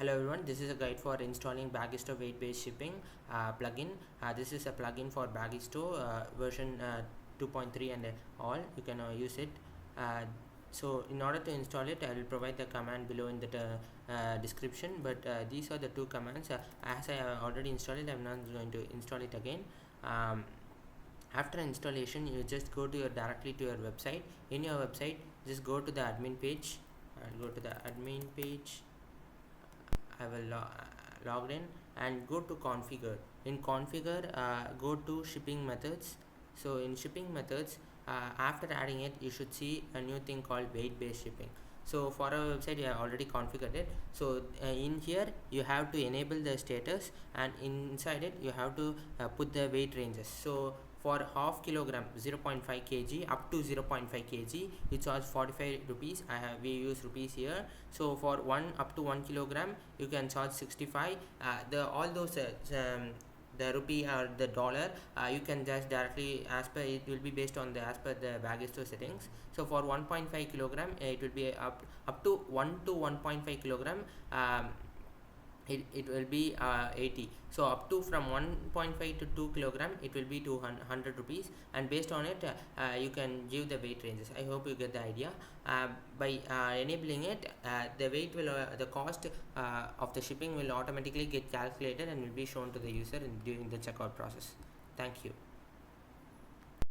Hello everyone, this is a guide for installing bagisto-weight-shipping plugin. This is a plugin for Bagisto version 2.3 and all. You can use it. So in order to install it, I will provide the command below in the description, but these are the two commands. As I have already installed it, I am not going to install it again. After installation, you just go to directly to your website. In your website, just go to the admin page. I'll go to the admin page. I will logged in and go to configure. In configure, go to shipping methods. So in shipping methods, after adding it, you should see a new thing called weight-based shipping. So for our website, you have already configured it. So in here, you have to enable the status, and inside it, you have to put the weight ranges. So for half kilogram 0.5 kg up to 0.5 kg, you charge 45 rupees. We use rupees here. So for up to 1 kilogram, you can charge 65. All those the rupee or the dollar, you can just directly, as per it will be based on the as per the Bagisto settings. So for 1.5 kilogram, it will be up to 1 to 1.5 kilogram. It will be 80. So up to from 1.5 to 2 kilogram, it will be 200 rupees, and based on it, you can give the weight ranges. I hope you get the idea. By enabling it, the weight will the cost of the shipping will automatically get calculated and will be shown to the user during the checkout process. Thank you.